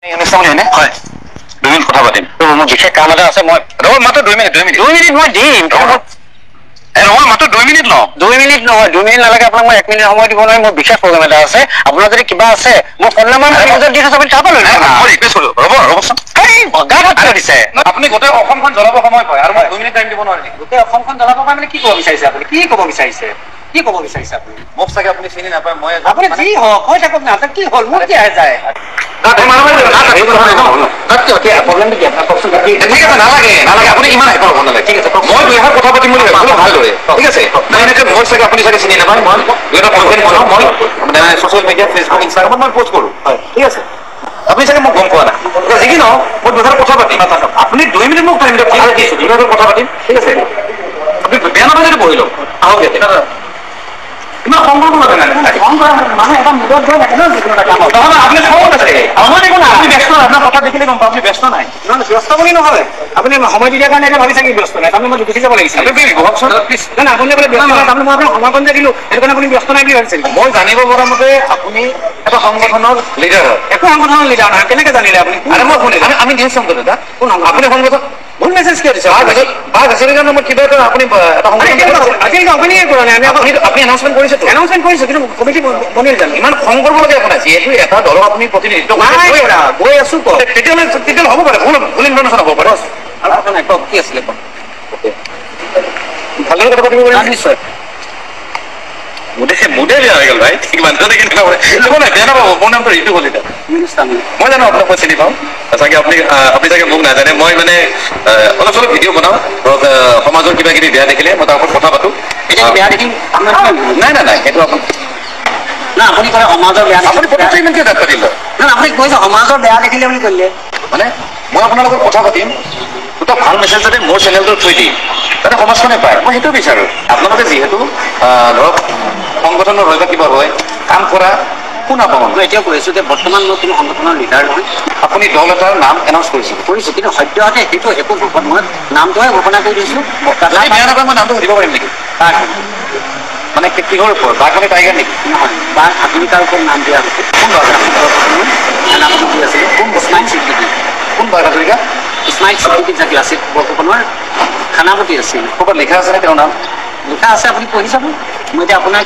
হয় 2 মিনিট কথা পাতিম মোৰ বিশেষ কাম এটা আছে মই মাত্ৰ 2 মিনিট মই দিম নহয় মাত্ৰ 2 মিনিট লওঁ 2 মিনিট নহয় 2 মিনিট নালাগে আপোনাক মই 1 মিনিট সময় দিব নোৱাৰিম মোৰ বিশেষ প্ৰগ্ৰাম এটা আছে আপোনাৰ যদি কিবা আছে মোৰ ফোন নম্বৰ মেছেজত দি আছে আপুনি তাৰ পৰা লৈ ল'ব মই ৰিকুৱেষ্ট কৰোঁ ৰ'বচোন এই বগা হাত দিছে আপুনি গোটেই অসমখন জ্বলাব সময় পায় আৰু মই 2 মিনিট টাইম দিব নোৱাৰিম গোটেই অসমখন জ্বলাব পায় মানে কি ক'ব বিচাৰিছে আপুনি কি ক'ব বিচাৰিছে আপুনি মোক চাগে আপুনি চিনি নাপায় মই আপুনি যি হওক কৈ থাকক না কি হ'ল মোৰ কি আহে যায় নালাগে আপুনি ইমান হেঁপাহ হ'ব নালাগে ঠিক আছে মই 2 এষাৰ কথা পাতিম বুলি ভাবিছিলোঁ ভালদৰে ঠিক আছে মই চাগে আপুনি চাগে চিনি নাপায় মই 2 এটা কণ্টেণ্ট বনাওঁ মই ছ'চিয়েল মিডিয়া ফেচবুক ইনষ্টাগ্ৰামত মই পষ্ট কৰোঁ হয় ঠিক আছে আপুনি চাগে মোক গম পোৱা নাই যি কি নহওক মই 2 এষাৰ কথা পাতিম আপুনি 2 মিনিট মোক টাইম দিয়ক ঠিক আছে 2 এষাৰ কথা পাতিম ঠিক আছে আপুনি বেয়া নাপায় যদি বহি লওক আহক ইয়াতে ইমান সংগ্ৰহ লাগে মানুহ এটা মুদত গৈ থাকে ন যিকোনো এটা কামত নহ'লে আপুনি খবৰ আছে সময় দিব না আপুনি ব্যস্ত আপোনাৰ কথা দেখিলে গম পাওঁ আপুনি ব্যস্ত নাই ব্যস্ত বুলি নহয় আপুনি সময় দিয়াৰ কাৰণে এতিয়া ভাবিছে কি ব্যস্ত নাই তাৰমানে মই গুচি যাব লাগিছিল না আপুনি বোলে ব্যস্ত নাই তাৰমানে মই আপোনাক সময়কণ যে দিলোঁ সেইটো কাৰণে আপুনি ব্যস্ত নাই বুলি ভাবিছিল মই জানিব পৰা মতে আপুনি এটা সংগঠনৰ লিডাৰ হয় একো সংগঠনৰ লিডাৰ নহয় কেনেকৈ জানিলে আপুনি আৰে মই শুনিলোঁ আমি নিউজ চাম দাদা আপুনি সংগঠন ভুল মেছেজ কিয় দিছে বাঘ আছে কাৰণে মই কিবা এটা আপুনি এটা আপুনি এনাউন্সমেণ্ট কৰিছে কিন্তু কমিটি বনিল জানো ইমান খং কৰিব লাগে একো নাই যিহেতু এটা দলৰ আপুনি প্ৰতিনিধিত্ব গৈ আছো তেতিয়াহ'লে হ'ব পাৰে ভুল ইনফৰমেশ্যন হ'ব পাৰে আৰু কথা নাই কওক কি আছিলে কওক ভালদৰে কথা পাতিব পাৰিম নিশ্চয় মুদে বেয়া হৈ গ'ল ভাই ঠিক মানুহজনে কেনেকুৱা কৰে নাই বেয়া নাপাব মোৰ নামটো ঋতু কলিতা মই জানো আপোনাক মই চিনি পাওঁ চাগে আপুনি চাগে মোক নাজানে মই মানে অলপ চলপ ভিডিঅ' বনাওঁ ধৰক সমাজৰ কিবা কিবি বেয়া দেখিলে মই তাৰ ওপৰত কথা পাতোঁ বেয়া দেখিম নাই সেইটো আপুনি না আপুনি ক'লে সমাজৰ বেয়া আপুনি ইমান কিয় তাত পাতিলে না আপুনি কৈছে সমাজৰ বেয়া দেখিলে বুলি ক'লে মানে মই আপোনাৰ লগত কথা পাতিম দুটা ভাল মেছেজ যাতে মোৰ চেনেলটোত থৈ দিম যাতে সমাজখনে পায় মই সেইটো বিচাৰোঁ আপোনালোকে যিহেতু ধৰক সংগঠনৰ হয় বা কিবা হয় কাম কৰা শুনা পাওঁ মই এতিয়াও কৈছোঁ যে বৰ্তমান মই কোনো সংগঠনৰ লিডাৰ নহয় আপুনি দল এটাৰ নাম এনাউন্স কৰিছোঁ কিন্তু সদ্যহতে সেইটো একো মই নামটোহে ঘোষণা কৰি দিছোঁ বেয়া নাপায় মই নামটো সুধিব পাৰিম নেকি মানে কিহৰ ওপৰত বাঘ মানে টাইগাৰ নেকি নহয় বাঘ হাজৰিকাৰ ওপৰত নাম দিয়া হৈছে কোন বাঘ নামটো কি আছিলে কোন ইছমাইল চিদ্দিকী কোন বাঘ হাজৰিকা ইছমাইল চিদ্দিকী যে ক্লাছিক বৰফুকনৰ খানাপতি আছিল ক'ৰবাত লিখা আছেনে তেওঁৰ নাম লিখা আছে আপুনি পঢ়ি চাব মই এতিয়া আপোনাক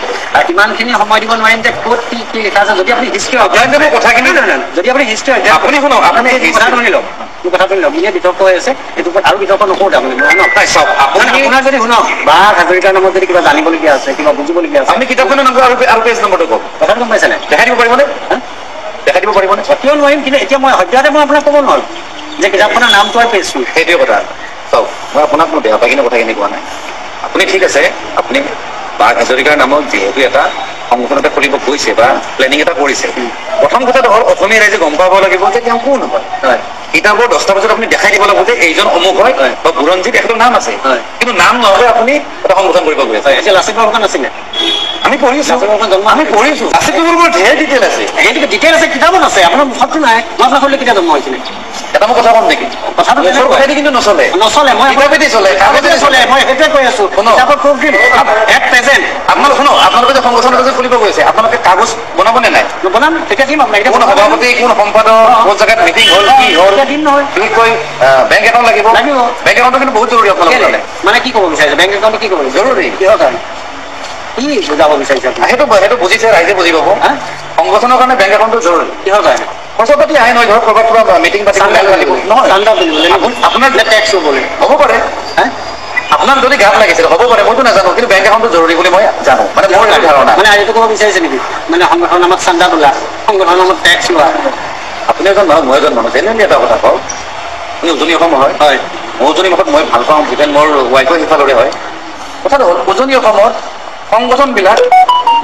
ইমানখিনি সময় দিব নোৱাৰিম যে ক'ত কি লিখা আছে যদি আপুনি হিষ্ট্ৰী অধ্যয়ন কৰিব কথাখিনি যদি আপুনি হিষ্ট্ৰী অধ্যয়ন আপুনি শুনক আপুনি কথা ধৰি লওক মোৰ কথা ধৰি লওক ইয়ে বিতৰ্ক হৈ আছে সেইটো ওপৰত আৰু বিতৰ্ক নকৰোঁ আপুনি চাওক আপোনাৰ যদি শুনক বাঘ হাজৰিকাৰ নামত যদি কিবা জানিবলগীয়া আছে কিবা বুজিবলগীয়া আছে আপুনি কিতাপখনৰ নম্বৰ আৰু পেজ নম্বৰটো কওক কথাটো গম পাইছেনে দেখাই দিব পাৰিবনে কিয় নোৱাৰিম কিন্তু এতিয়া মই সদ্যহতে মই আপোনাক ক'ব নোৱাৰোঁ যে কিতাপখনৰ নামটো আৰু পেজটো সেইটোৱে কথা চাওক মই আপোনাক মই বেয়া পাই কিনে কথাখিনি কোৱা নাই আপুনি ঠিক আছে আপুনি বাঘ হাজৰিকাৰ নামত যিহেতু এটা সংগঠন এটা খুলিব গৈছে বা প্লেনিং এটা কৰিছে প্ৰথম কথাটো হ'ল অসমীয়া ৰাইজে গম পাব লাগিব যে তেওঁ কোন হয় কিতাপৰ 10টা বজাত আপুনি দেখাই দিব লাগিব যে এইজন অমুক হয় বা বুৰঞ্জীত এখন নাম আছে কিন্তু নাম নহ'লে আপুনি এটা সংগঠন কৰিব গৈ আছে লাচিত বৰফুকন আছিলে আমি পঢ়িছোঁ লাচিত বৰফুকনৰ ঢেৰ ডিটেইল আছে সেইটো ডিটেইল আছে কিতাপত আছে আপোনাৰ মুখতটো নাই মই আপোনাক ক'লে কেতিয়া জন্ম হৈছিলে এটা মই কথা ক'ম নেকি কথাটো কিন্তু নচলে মই কিতাপেদি চলে মই সেইটোৱে কৈ আছোঁ কিতাপত প্ৰুফ দিম এট প্ৰেজেণ্ট আপোনালোক শুনক আপোনালোকে যে সংগঠন এটা যে খুলিব গৈছে আপোনালোকে কাগজ বনাবনে নাই বনাম তেতিয়া দিম আপোনাক কোন সভাপতি কোন সম্পাদক কোন জেগাত মিটিং হ'ল কি হ'ল দিম নহয় বিশেষকৈ বেংক একাউণ্ট লাগিব বেংক একাউণ্টটো কিন্তু বহুত জৰুৰী আপোনালোকে মানে কি ক'ব বিচাৰিছে বেংক একাউণ্টটো কি ক'ব জৰুৰী কিহৰ কাৰণে কি বুজাব বিচাৰিছে সেইটো বুজিছে ৰাইজে বুজি পাব সংগঠনৰ কাৰণে বেংক একাউণ্টটো জৰুৰী কিহৰ কাৰণে খৰচা পাতি আহে নহয় ধৰক ক'ৰবাত কিবা মিটিং পাতি আপোনাৰ টেক্স হ'ব পাৰে আপোনাক যদি গাত লাগিছিল হ'ব পাৰে মইতো নাজানো কিন্তু বেংক একাউণ্টটো জৰুৰী বুলি মই জানো মানে মোৰ এইটো ধাৰণা মানে এইটো ক'ব বিচাৰিছে নেকি মানে সংগঠনৰ নামত চান্দা তোলা সংগঠনৰ নামত টেক্স লোৱা আপুনি এজন মানুহ মই এজন মানুহ জেনেৰেলি এটা কথা কওঁ আপুনি উজনি অসম হয় মই উজনি অসমত মই ভাল পাওঁ ইভেন মোৰ ৱাইফো সিফালৰে হয় কথাটো হ'ল উজনি অসমত সংগঠনবিলাক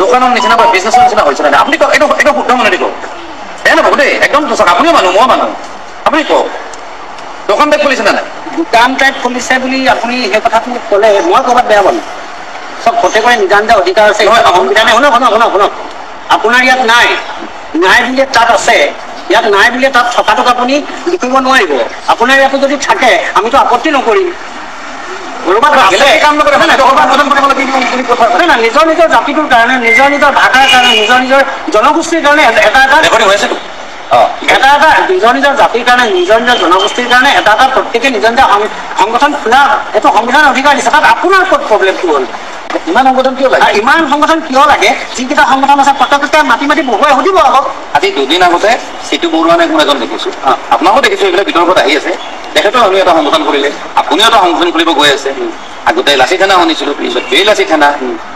দোকানৰ নিচিনা বা বিজনেছৰ নিচিনা হৈছে নাই আপুনি কওক এইটো শুদ্ধ মনে দিব বেয়া নাপাব দেই একদম সঁচা আপুনিও মানুহ মই মানুহ আপুনি কওক দোকান টাইপ খুলিছে নে নাই দোকান টাইপ খুলিছে বুলি আপুনি সেই কথাটো ক'লে মই ক'ৰবাত বেয়া পালোঁ চব প্ৰত্যেকৰে নিজা নিজা অধিকাৰ আছে সংবিধানে শুনক আপোনাৰ ইয়াত নাই বুলিয়ে তাত আছে ইয়াত নাই বুলিয়ে তাত থকাটোক আপুনি লিখিব নোৱাৰিব আপোনাৰ ইয়াতো যদি থাকে আমিতো আপত্তি নকৰিম নিজৰ নিজৰ জাতিটোৰ কাৰণে নিজৰ নিজৰ ভাষাৰ কাৰণে নিজৰ নিজৰ জনগোষ্ঠীৰ কাৰণে এটা এটা এটা এটা নিজৰ নিজৰ জাতিৰ কাৰণে নিজৰ নিজৰ জনগোষ্ঠীৰ কাৰণে এটা এটা প্ৰত্যেকে নিজৰ নিজৰ সংগঠন খোলা এইটো সংবিধানৰ অধিকাৰ দিছে তাত আপোনাৰ ক'ত প্ৰব্লেমটো হ'ল ইমান সংগঠন কিয় লাগে ইমান সংগঠন কিয় লাগে যিকেইটা সংগঠন আছে প্ৰত্যেককে মাতি মাতি বহুৱাই সুধিব আকৌ আজি দুদিন আগতে চিটু বৰুৱা নে কোন এজন দেখিছো আপোনাকো দেখিছো এইবিলাক বিতৰ্কত আহি আছে তেখেতেও আমি এটা সংগঠন কৰিলে আপুনিও এটা সংগঠন খুলিব গৈ আছে আগতে লাচি থানা শুনিছিলো পিছত লাচি থানা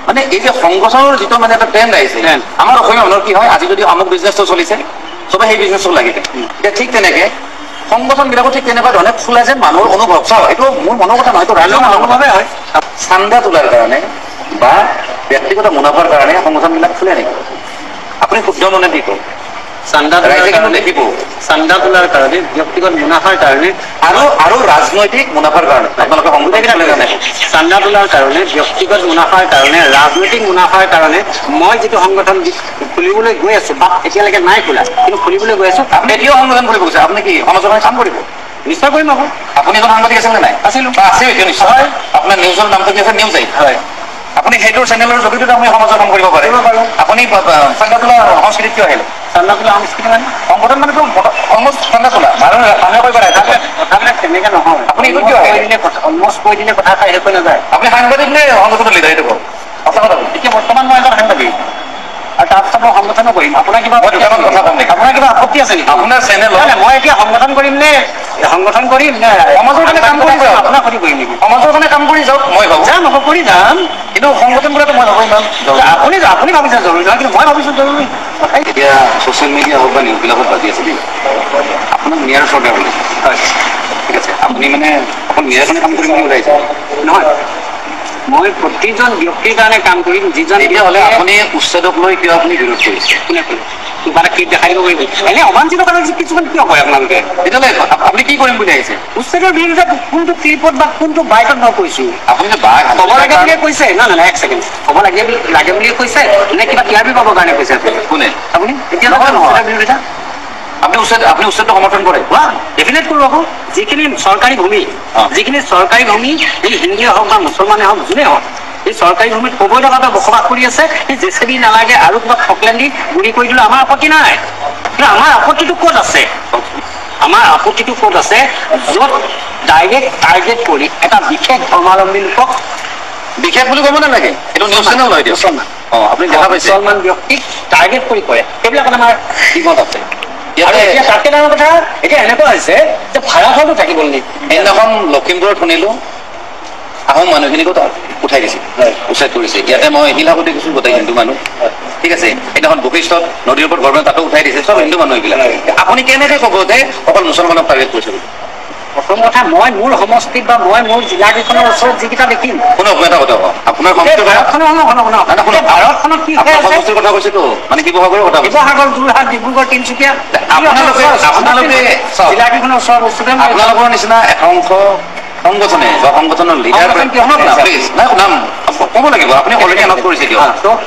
মানে এই যে সংগঠনৰ যিটো মানে এটা ট্ৰেণ্ড আহিছে আমাৰ অসমীয়া মানুহৰ কি হয় আজি যদি অমুক বিজনেছটো চলিছে চবে সেই বিজনেছটো লাগে এতিয়া ঠিক তেনেকে সংগঠন বিলাকো ঠিক তেনেকুৱা ধৰণে খোলা যেন মানুহৰ অনুভৱ চাওক এইটো মোৰ মনৰ কথা নহয় এইটো ৰাইজৰ অনুভৱে হয় চান্দা তোলাৰ কাৰণে বা ব্যক্তিগত মুনাফাৰ কাৰণে সংগঠন বিলাক খোলে নেকি আপুনি শুদ্ধ মনে দি কওক চান্দা দেখিব চান্দা তোলাৰ কাৰণে ব্যক্তিগত মুনাফাৰ কাৰণে আৰু ৰাজনৈতিক মুনাফাৰ কাৰণে আপোনালোকে সংগঠন কাৰণে চান্দা তোলাৰ কাৰণে ব্যক্তিগত মুনাফাৰ কাৰণে ৰাজনৈতিক মুনাফাৰ কাৰণে মই যিটো সংগঠন খুলিবলৈ গৈ আছো বা এতিয়ালৈকে নাই খোলা কিন্তু খুলিবলৈ গৈ আছো আপুনি এতিয়াও সংগঠন খুলিব গৈছে আপুনি কি সমাজৰ কাৰণে কাম কৰিব নিশ্চয় কৰিম আকৌ আপুনি এজন সাংবাদিক আছিল নে নাই আছিলো আছে এতিয়া নিশ্চয় আপোনাৰ নিউজৰ নামটো কি আছে নিউজ হয় আপুনি সেইটো চেনেলৰ জৰিয়তে আপুনি সমাজৰ কাম কৰিব পাৰে আপুনি চান্দা তোলা সংস্কৃতিত কিয় আহিলে চান্দা তোলা সংস্কৃতি মানে সংগঠন মানে অলমষ্ট চান্দা তোলা মানুহে কৰিব পাৰে কথাবিলাক তেনেকে নহয় আপুনি এইটো কিয় আহিলে অলমষ্ট কৈ দিলে কথা খাই শেষ হৈ নাযায় আপুনি সাংবাদিক নে সংগঠনৰ লিডাৰ এইটো কওক এতিয়া বৰ্তমান মই এজন সাংবাদিক আৰু তাৰপিছত মই সংগঠনো কৰিম আপোনাৰ কিবা কথা কম নেকি আপোনাৰ কিবা আপত্তি আছে নেকি আপোনাৰ চেনেল মই এতিয়া সংগঠন কৰিম নে সমাজৰ কাৰণে কাম কৰি যাওক আপোনাক সুধি কৰিম নেকি সমাজৰ কাৰণে কাম কৰি যাওক মই ভাবো যাম আকৌ কৰি যাম কিন্তু সংগঠন কৰাটো মই ভাবো ইমান আপুনি ভাবিছে জৰুৰী নহয় কিন্তু মই ভাবিছো জৰুৰী এতিয়া ছ'চিয়েল মিডিয়া হওক বা নিউজবিলাকত বাজি আছে দেই আপোনাক নিয়াৰ চৰকাৰ বুলি হয় ঠিক আছে আপুনি মানে অকল নিয়াৰ কাৰণে কাম কৰিম বুলি ওলাইছে নহয় মই প্ৰতিজন ব্যক্তিৰ কাৰণে কাম কৰিম যিজন তেতিয়াহ'লে আপুনি উচ্ছেদক লৈ কিয় আপুনি বিৰোধ কৰিছে কোনে ক'লে কিবা এটা ক্লিপ দেখাই দিব পাৰিব এনে অবাঞ্ছিত কাৰণে কিছুমান কিয় কয় আপোনালোকে তেতিয়াহ'লে আপুনি কি কৰিম বুলি আহিছে উচ্ছেদৰ বিৰুদ্ধে কোনটো ক্লিপত বা কোনটো বাইকত মই কৈছো আপুনি বাঘ ক'ব লাগে বুলিয়ে কৈছে নহয় এক ছেকেণ্ড ক'ব লাগে বুলিয়ে কৈছে নে কিবা টিআৰপি পাবৰ কাৰণে কৈছে কোনে আপুনি এতিয়া নহয় বিৰোধিতা আপুনি উচ্ছেদটো সমৰ্থন কৰে ডেফিনেট কৰোঁ আকৌ যিখিনি চৰকাৰী ভূমি এই হিন্দুৱে হওক বা মুছলমানে হওক যোনে হওক এই চৰকাৰী ভূমিত অবৈধভাৱে বসবাস কৰি আছে সেই জেচিবি নালাগে আৰু কিবা ফকলেণ্ড দি গুৰি কৰি দিলে আমাৰ আপত্তি নাই কিন্তু আমাৰ আপত্তিটো ক'ত আছে য'ত ডাইৰেক্ট টাৰ্গেট কৰি এটা বিশেষ ধৰ্মাৱলম্বী লোকক বিশেষ বুলি ক'ব নালাগে এইটো নিউজ চেনেল হয় দিয়ক আপুনি দেখা পাইছে মুছলমান ব্যক্তিক টাৰ্গেট কৰি কৰে সেইবিলাকত আমাৰ দ্বিমত আছে এতিয়া তাতকে ডাঙৰ কথা এতিয়া এনেকুৱা হৈছে যে ভাড়া ঘৰটো থাকিব নেকি সেইদিনাখন লখিমপুৰত শুনিলো আহোম মানুহখিনিকো উঠাই দিছে উচ্ছেদ কৰিছে ইয়াতে মই এইবিলাকো দেখিছো গোটেই হিন্দু মানুহ ঠিক আছে সেইদিনাখন বশিষ্ঠত নদীৰ ওপৰত ঘৰ তাতো উঠাই দিছে চব হিন্দু মানুহ এইবিলাক আপুনি কেনেকে ক'ব যে অকল মুছলমানক টাৰ্গেট কৰিছে বুলি প্ৰথম কথা মই মোৰ সমষ্টিত বা মই মোৰ জিলাকেইখনৰ ওচৰত যিকেইটা দেখিম শুনক এটা কথা কওঁ আপোনাৰ ভাৰতখনত কি সমষ্টিৰ কথা কৈছেতো মানে শিৱসাগৰৰ কথা শিৱসাগৰ যোৰহাট ডিব্ৰুগড় তিনিচুকীয়া আপোনালোকে জিলাকেইখনৰ ওচৰৰ বস্তুতে আপোনালোকৰ নিচিনা একাংশ সংগঠনে বা সংগঠনৰ লিডাৰ নাম ক'ব লাগিব আপুনি অলৰেডি এনাউন্স কৰিছে দিয়ক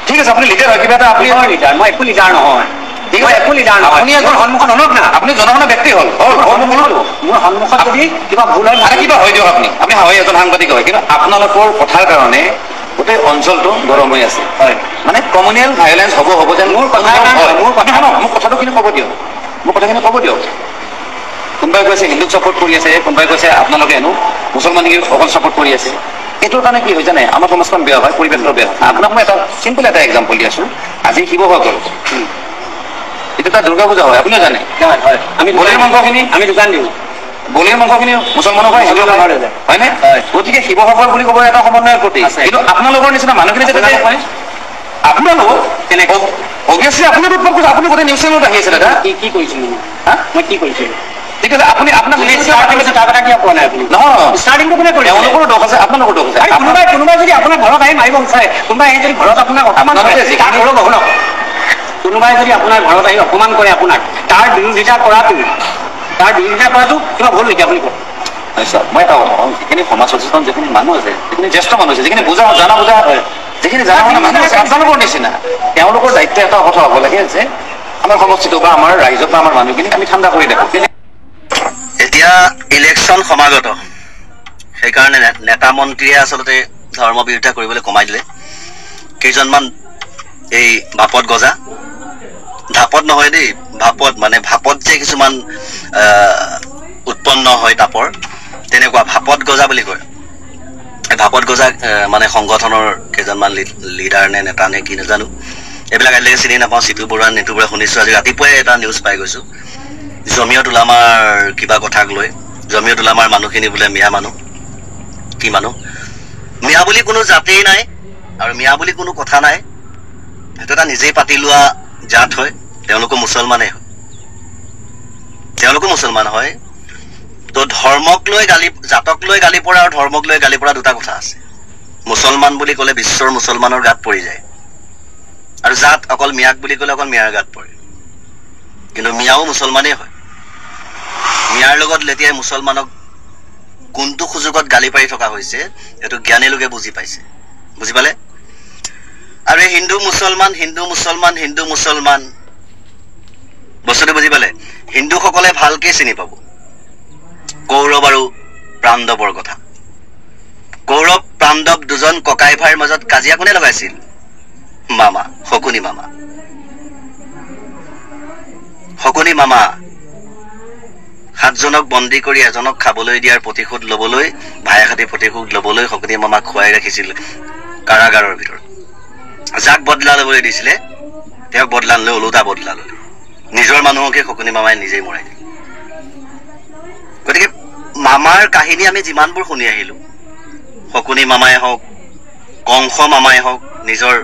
ঠিক আছে আপুনি লিডাৰ হয় কিবা এটা আপুনি লিডাৰ মই একো লিডাৰ নহয় আপুনি এজন সন্মুখত হলক না আপুনি জনগণৰ ব্যক্তি হ'ল মোৰ সন্মুখত যদি কিবা ভুল হয় মানে কিবা হয় দিয়ক আপুনি হয় এজন সাংবাদিক হয় কিন্তু আপোনালোকৰ কথাৰ কাৰণে গোটেই অঞ্চলটো গৰম হৈ আছে মানে কমিউনেল ভাইলেঞ্চ হ'ব যেন মোৰ কথাখিনি ক'ব দিয়ক কোনোবাই কৈছে হিন্দুক ছাপোৰ্ট কৰি আছে কোনোবাই কৈছে আপোনালোকে হেনো মুছলমানক অকল ছাপোৰ্ট কৰি আছে এইটোৰ কাৰণে কি হয় জানে আমাৰ সমাজখন বেয়া হয় পৰিৱেশটো বেয়া হয় আপোনাক মই এটা চিম্পল এটা এক্সাম্পল দি আছো আজি শিৱসাগৰ এইটো এটা দুৰ্গা পূজা হয় আপুনিও জানে আমি বলিৰ মাংসখিনি আমি দোকান দিওঁ বলিৰ মাংসখিনি মুছলমানৰ হয় হয়নে গতিকে শিৱসাগৰ বুলি ক'ব এটা সমন্বয়ৰ প্ৰতীক কিন্তু আপোনালোকৰ নিচিনা মানুহখিনি যেতিয়া আপোনালোক কেনেকৈ অভিয়াছলি আপুনি উৎপন্ন কৰিছে আপুনি গোটেই নিউজ চেনেলত আহি আছে দাদা কি কৰিছিলো মই কি কৰিছিলো ঠিক আছে আপুনি আপোনাক তেওঁলোকৰ দোষ আছে আপোনালোকৰ দোষ আছে কোনোবাই যদি আপোনাৰ ঘৰত আহি মাৰিব বিচাৰে কোনোবাই আহি যদি ঘৰত আপোনাক অপমান কৰে কোনোবাই যদি আপোনাৰ ঘৰত আহি অপমান কৰে আপোনাক তাৰ বিৰোধিতা কৰাটো কিবা ভুল নেকি আপুনি কওক মই এটা কথা কওঁ যিখিনি সমাজ সচেতন যিখিনি মানুহ আছে যিখিনি জ্যেষ্ঠ মানুহ আছে যিখিনি জানা বুজা যিখিনি জানা শুনা মানুহ আছে আপোনালোকৰ নিচিনা তেওঁলোকৰ দায়িত্ব এটা কথা হ'ব লাগে যে আমাৰ সমষ্টিটো বা আমাৰ ৰাইজক বা আমাৰ মানুহখিনিক আমি ঠাণ্ডা কৰি ৰাখোঁ এতিয়া ইলেকশ্যন সমাগত সেইকাৰণে নেতা মন্ত্ৰীয়ে আচলতে ধৰ্ম বিৰোধিতা কৰিবলৈ কমাই দিলে কেইজনমান এই বাপত গজা ধাপত নহয় দেই, ভাপত, মানে ভাপত যে কিছুমান উৎপন্ন হয় তাপৰ, তেনেকুৱা ভাপত গজা বুলি কয়। ভাপত গজা মানে সংগঠনৰ কেইজনমান লিডাৰ নে নেতা নে কি নাজানো, এইবিলাক আজিলৈকে চিনি নাপাওঁ। চিটু বৰুৱা নেটু বৰুৱা শুনিছো, আজি ৰাতিপুৱাই এটা নিউজ পাই গৈছো জমিয়ত উলামাৰ কিবা কথাক লৈ। জমিয়ত উলামাৰ মানুহখিনি বোলে মিয়া মানুহ। কি মানুহ? মিয়া বুলি কোনো জাতেই নাই আৰু মিয়া বুলি কোনো কথা নাই, সেইটো এটা নিজেই পাতি লোৱা জাত হয়। তেওঁলোকো মুছলমানেই হয়, তেওঁলোকো মুছলমান হয়। তো ধৰ্মক লৈ গালি, জাতক লৈ গালি পৰা আৰু ধৰ্মক লৈ গালি পৰা দুটা কথা আছে। মুছলমান বুলি ক'লে বিশ্বৰ মুছলমানৰ গাত পৰি যায়, আৰু জাত অকল মিয়াক বুলি ক'লে অকল মিয়াৰ গাত পৰে। কিন্তু মিয়াও মুছলমানেই হয়। মিয়াৰ লগত লেতিয়াই মুছলমানক কোনটো সুযোগত গালি পাৰি থকা হৈছে এইটো জ্ঞানী লোকে বুজি পাইছে, বুজি পালে? আৰু এই হিন্দু মুছলমান হিন্দু মুছলমান হিন্দু মুছলমান বস্তুটো বুজি পালে? হিন্দুসকলে ভালকে চিনি পাব কৌৰৱ আৰু পাণ্ডৱৰ কথা। কৌৰৱ পাণ্ডৱ দুজন ককাই ভাইৰ মাজত কাজিয়া কোনে লগাইছিল? মামা, শকুনি মামা। শকুনি মামা 7জনক বন্দী কৰি এজনক খাবলৈ দিয়াৰ প্ৰতিশোধ লবলৈ, ভাই খাতি প্ৰতিশোধ লবলৈ শকুনি মামাক খুৱাই ৰাখিছিল কাৰাগাৰৰ ভিতৰত। যাক বদলা লবলৈ দিছিলে তেওঁক বদলা নলৈ ওলোটা বদলা ললে। নিজৰ মানুহকে শকুনি মামাই নিজেই মৰাই দিলে। গতিকে মামাৰ কাহিনী আমি যিমানবোৰ শুনি আহিলো, শকুনি মামাই হওক, কংস মামাই হওক, নিজৰ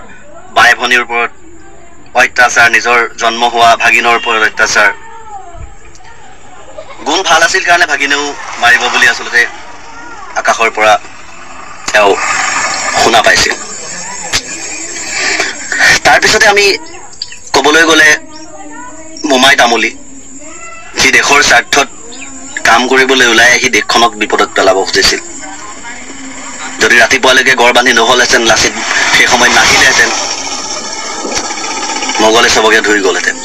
বাই ভনীৰ ওপৰত অত্যাচাৰ, নিজৰ জন্ম হোৱা ভাগিনৰ ওপৰত অত্যাচাৰ। গুণ ভাল আছিল কাৰণে ভাগিনেও মাৰিব বুলি আচলতে আকাশৰ পৰা তেওঁ শুনা পাইছিল। তাৰপিছতে আমি কবলৈ গলে মোমাই তামুলী, যি দেশৰ স্বাৰ্থত কাম কৰিবলৈ ওলাই আহি দেশখনক বিপদত পেলাব খুজিছিল। যদি ৰাতিপুৱালৈকে গড় বান্ধি নহলহেঁতেন, লাচিত সেই সময়ত নাহিলেহেঁতেন, মোগলে চবকে ধৰি গলহেঁতেন।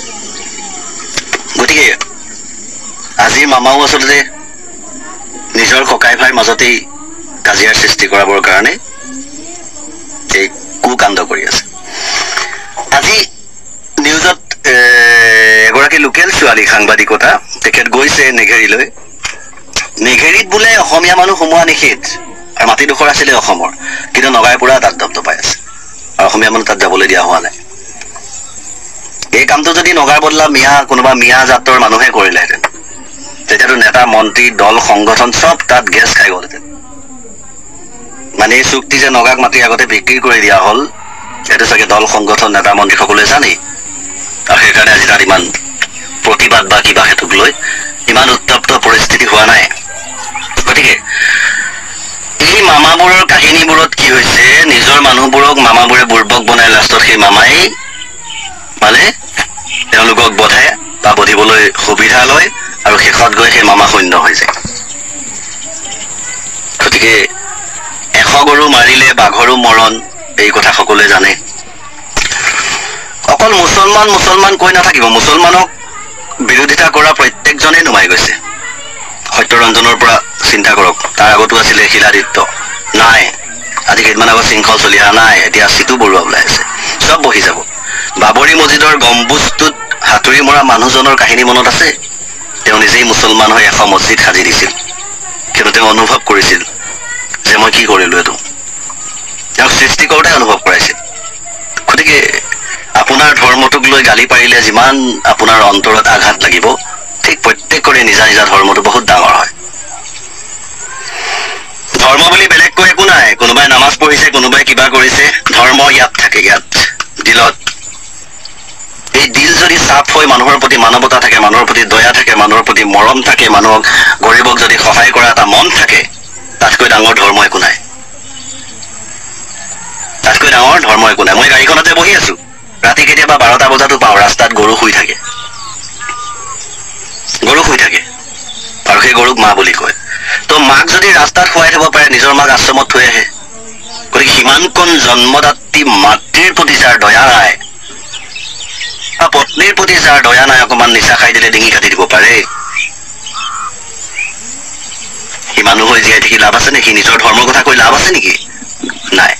গতিকে আজিৰ মামাও আচলতে নিজৰ ককাই ভাইৰ মাজতেই কাজিয়াৰ সৃষ্টি কৰাবৰ কাৰণে এই কুকাণ্ড কৰি আছে। আজি নিউজত এগৰাকী লোকেল ছোৱালী সাংবাদিকতা, তেখেত গৈছে নেঘেৰীলৈ। নেঘেৰীত বোলে অসমীয়া মানুহ সোমোৱা নিষেধ, আৰু মাটিডোখৰ আছিলে অসমৰ, কিন্তু নগাই পুৰা তাত দপদপাই আছে আৰু অসমীয়া মানুহ তাত যাবলৈ দিয়া হোৱা নাই। এই কামটো যদি নগাৰ বদলা কোনোবা মিয়া জাতৰ মানুহে কৰিলেহেঁতেন, তেতিয়াতো নেতা মন্ত্ৰী দল সংগঠন চব তাত গেছ খাই গলহেঁতেন। মানে এই চুক্তি যে নগাক মাতি আগতে বিক্ৰী কৰি দিয়া হল, সেইটো চাগে দল সংগঠন নেতা মন্ত্ৰী সকলোৱে জানেই, আৰু সেইকাৰণে আজি তাত ইমান প্ৰতিবাদ বা কিবা হেতুক লৈ ইমান উত্তপ্ত পৰিস্থিতি হোৱা নাই। গতিকে এই মামাবোৰৰ কাহিনীবোৰত কি হৈছে, নিজৰ মানুহবোৰক মামাবোৰে বুৰ্বক বনাই লাষ্টত সেই মামাই মানে তেওঁলোকক বধাই বা বধিবলৈ সুবিধা লয়, আৰু শেষত গৈ সেই মামা শূন্য হৈ যায়। গতিকে 100 গৰু মাৰিলে বাঘৰো মৰণ, এই কথা সকলোৱে জানে। অকল মুছলমান মুছলমান কৈ নাথাকিব, মুছলমানক বিৰোধিতা কৰা প্ৰত্যেকজনেই নুমাই গৈছে। সত্যৰঞ্জনৰ পৰা চিন্তা কৰক, তাৰ আগতো আছিলে শিলাদিত্য, নাই। আজি কেইদিনমান আগত শৃংখল চলিহা, নাই। এতিয়া চিটু বৰুৱা ওলাই আছে, চব বহি যাব। বাবৰি মছজিদৰ গম্বুজটোত হাতুৰি মৰা মানুহজনৰ কাহিনী মনত আছে? তেওঁ নিজেই মুছলমান হৈ 100 মছজিদ সাজি দিছিল, কিন্তু তেওঁ অনুভৱ কৰিছিল যে মই কি কৰিলো এইটো। তেওঁক সৃষ্টি কৰোঁতে অনুভৱ কৰাইছিল। গতিকে আপোনাৰ ধৰ্মটোক লৈ গালি পাৰিলে যিমান আপোনাৰ অন্তৰত আঘাত লাগিব, ঠিক প্ৰত্যেকৰে নিজা নিজা ধৰ্মটো বহুত ডাঙৰ হয়। ধৰ্ম বুলি বেলেগকৈ একো নাই। কোনোবাই নামাজ পঢ়িছে, কোনোবাই কিবা কৰিছে, ধৰ্ম ইয়াত থাকে, ইয়াত দিলত। এই দিল যদি চাফ হৈ মানুহৰ প্ৰতি মানৱতা থাকে, মানুহৰ প্ৰতি দয়া থাকে, মানুহৰ প্ৰতি মৰম থাকে, মানুহক গৰীবক যদি সহায় কৰা এটা মন থাকে, তাতকৈ ডাঙৰ ধৰ্ম একো নাই, তাতকৈ ডাঙৰ ধৰ্ম একো নাই। মই গাড়ীখনতে বহি আছো, ৰাতি কেতিয়াবা 12টা বজাতো পাওঁ ৰাস্তাত গৰু শুই থাকে, গৰু শুই থাকে, আৰু সেই গৰুক মা বুলি কয়। তো মাক যদি ৰাস্তাত শুৱাই থব পাৰে, নিজৰ মাক আশ্ৰমত থৈ আহে। গতিকে সিমানকণ জন্মদাত্ৰী মাতৃৰ প্ৰতি যাৰ দয়া নাই, বা পত্নীৰ প্ৰতি যাৰ দয়া নাই, অকমান নিচা খাই দিলে ডিঙি কাটি দিব পাৰে, সি মানুহ হৈ জীয়াই থাকি লাভ আছে নেকি? নিজৰ ধৰ্মৰ কথা কৈ লাভ আছে নেকি? নাই।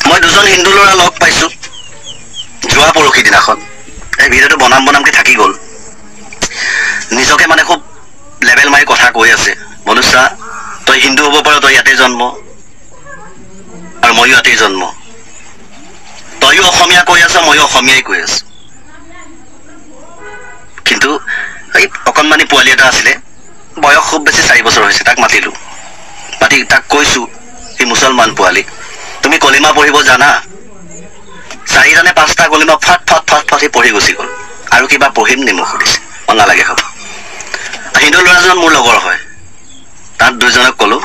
মই 2জন হিন্দু ল'ৰা লগ পাইছো, যোৱা পৰহি দিনাখন এই ভিডিঅ'টো বনামকে থাকি গ'ল। নিজকে মানে খুব লেভেল মাৰি কথা কৈ আছে, মনুষ্যা তই হিন্দু হ'ব পাৰ, তই ইয়াতে জন্ম আৰু ময়ো ইয়াতেই জন্ম, তইও অসমীয়া কৈ আছ ময়ো অসমীয়াই কৈ আছো। কিন্তু এই অকণমানি পোৱালি এটা আছিলে, বয়স খুব বেছি 4 বছৰ হৈছে, তাক মাতি তাক কৈছো, সি মুছলমান পোৱালি, তুমি কলিমা পঢ়িব জানা? 4টা নে 5টা কলিমা ফাট সি পঢ়ি গুচি গ'ল। আৰু কিবা পঢ়িম নি মোক সুধিছে, মই নালাগে খাব। হিন্দু ল'ৰাজন মোৰ লগৰ হয়, তাত 2জনক ক'লো,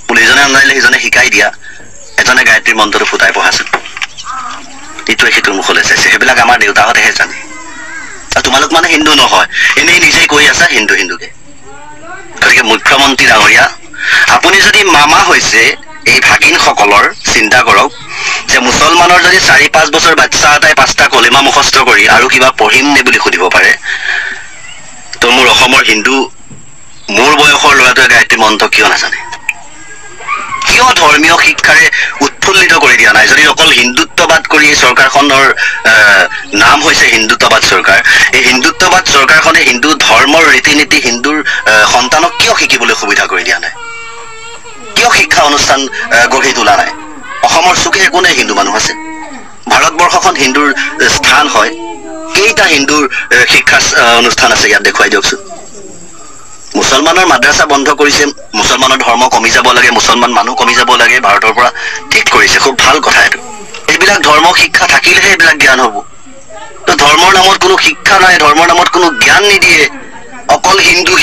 বোলো ইজনে নাজানিলে সিজনে শিকাই দিয়া, এজনে গায়ত্ৰী মন্ত্ৰটো ফুটাই পঢ়াচোন। ইটোৱে সিটোৰ মুখলৈ চাইছে, সেইবিলাক আমাৰ দেউতাহঁতেহে জানে। আৰু তোমালোক মানে হিন্দু নহয়, এনেই নিজেই কৈ আছা হিন্দুকে। গতিকে মুখ্যমন্ত্ৰী ডাঙৰীয়া, আপুনি যদি মামা হৈছে এই ভাগিনসকলৰ, চিন্তা কৰক যে মুছলমানৰ যদি 4-5 বছৰ বাচ্চা এটাই 5টা কলিমা মুখস্থ কৰি আৰু কিবা পঢ়িম নে বুলি সুধিব পাৰে, তো মোৰ অসমৰ হিন্দু মোৰ বয়সৰ ল'ৰাটোৱে গায়ত্ৰী মন্ত্ৰ কিয় নাজানে? কিয় ধৰ্মীয় শিক্ষাৰে উৎফুল্লিত কৰি দিয়া নাই? যদি অকল হিন্দুত্ববাদ কৰি এই চৰকাৰখনৰ নাম হৈছে হিন্দুত্ববাদ চৰকাৰ, এই হিন্দুত্ববাদ চৰকাৰখনে হিন্দু ধৰ্মৰ ৰীতি নীতি হিন্দুৰ সন্তানক কিয় শিকিবলৈ সুবিধা কৰি দিয়া নাই? কিয় শিক্ষা অনুষ্ঠান গঢ়ি তোলা নাই? অসমৰ চুকে কোনে হিন্দু মানুহ আছে? ভাৰতবৰ্ষখন হিন্দুৰ স্থান হয়, কেইটা হিন্দুৰ শিক্ষা অনুষ্ঠান আছে ইয়াত দেখুৱাই দিয়কচোন। মুছলমানৰ মাদ্ৰাছা বন্ধ কৰিছে, মুছলমানৰ ধৰ্ম কমি যাব লাগে, মুছলমান মানুহ কমি যাব লাগে ভাৰতৰ পৰা, ঠিক কৰিছে, খুব ভাল কথা এইটো। এইবিলাক ধৰ্ম শিক্ষা থাকিলেহে এইবিলাক জ্ঞান হ'ব। তো ধৰ্মৰ নামত কোনো শিক্ষা নাই, ধৰ্মৰ নামত কোনো জ্ঞান নিদিয়ে, অকল হিন্দু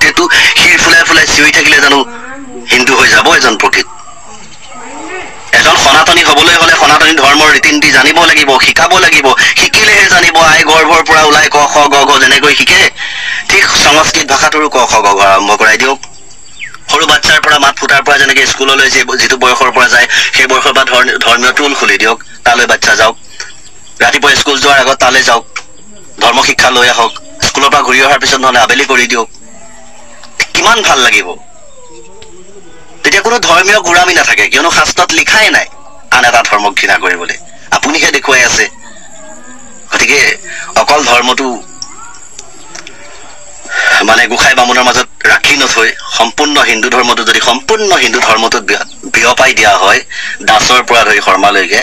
তেটো শিৰ ফুলাই চিঞৰি থাকিলে জানো হিন্দু হৈ যাব এজন প্ৰকৃত? এজন সনাতনী হবলৈ হলে সনাতনী ধৰ্মৰ ৰীতি নীতি জানিব লাগিব, শিকাব লাগিব, শিকিলেহে জানিব। আই গৰ্ভৰ পৰা ওলাই ক খ গ ঘ যেনেকৈ শিকে, ঠিক সংস্কৃত ভাষাটোৰো ক খ গ ঘ আৰম্ভ কৰাই দিয়ক। সৰু বাচ্ছাৰ পৰা মাত ফুটাৰ পৰা যেনেকৈ স্কুললৈ যিটো বয়সৰ পৰা যায়, সেই বয়সৰ পৰা ধৰ্মীয় টোল খুলি দিয়ক, তালৈ বাচ্ছা যাওক, ৰাতিপুৱা স্কুল যোৱাৰ আগত তালৈ যাওক, ধৰ্ম শিক্ষা লৈ আহক, স্কুলৰ পৰা ঘূৰি অহাৰ পিছত নহলে আবেলি কৰি দিয়ক, কিমান ভাল লাগিব। তেতিয়া কোনো ধৰ্মীয় গোড়ামি নাথাকে, কিয়নো শাস্ত্ৰত লিখাই নাই আন এটা ধৰ্মক ঘৃণা কৰিবলৈ, আপুনিহে দেখুৱাই আছে। গতিকে অকল ধৰ্মটো মানে গোসাঁই বামুণৰ মাজত ৰাখি নথৈ সম্পূৰ্ণ হিন্দু ধৰ্মটো যদি সম্পূৰ্ণ হিন্দু ধৰ্মটোত বিয়পাই দিয়া হয়, দাসৰ পৰা ধৰি শৰ্মালৈকে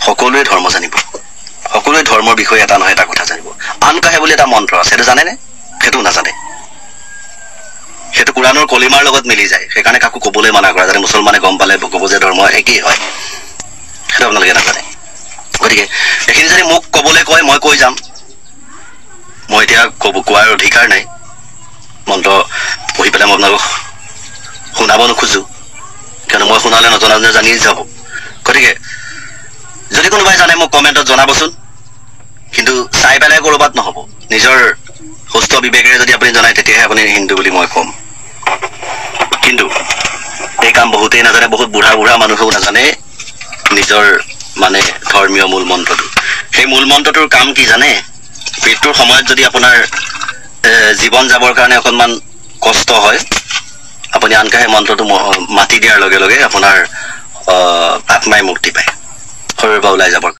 সকলোৱে ধৰ্ম জানিব, সকলোৱে ধৰ্মৰ বিষয়ে এটা নহয় এটা কথা জানিব। আনকাহে বুলি এটা মন্ত্ৰ আছে, সেইটো জানেনে? সেইটো নাজানে, সেইটো কোৰাণৰ কলিমাৰ লগত মিলি যায়, সেইকাৰণে কাকো কবলৈ মানা কৰা, যাতে মুছলমানে গম পালে ক'ব যে ধৰ্ম একেই হয়, সেইটো আপোনালোকে নাজানে। গতিকে এইখিনি যদি মোক কবলৈ কয় মই কৈ যাম, মই এতিয়া কোৱাৰ অধিকাৰ নাই, মন্ত্ৰ পঢ়ি পেলাই মই আপোনালোকক শুনাব নোখোজো, কিয়নো মই শুনালে নজনা জানি যাব। গতিকে যদি কোনোবাই জানে মোক কমেণ্টত জনাবচোন, কিন্তু চাই পেলাই ক'ৰবাত নহ'ব, নিজৰ সুস্থ বিবেকেৰে যদি আপুনি জনায় তেতিয়াহে আপুনি হিন্দু বুলি মই ক'ম। কিন্তু এই কাম বহুতেই নাজানে, বহুত বুঢ়া মানুহেও নাজানে নিজৰ মানে ধৰ্মীয় মূল মন্ত্ৰটো। সেই মূল মন্ত্ৰটোৰ কাম কি জানে? মৃত্যুৰ সময়ত যদি আপোনাৰ জীৱন যাবৰ কাৰণে অকণমান কষ্ট হয়, আপুনি আনকাহে মন্ত্ৰটো মাতি দিয়াৰ লগে লগে আপোনাৰ আত্মাই মুক্তি পায়, শৰীৰৰ পৰা ওলাই যাবৰ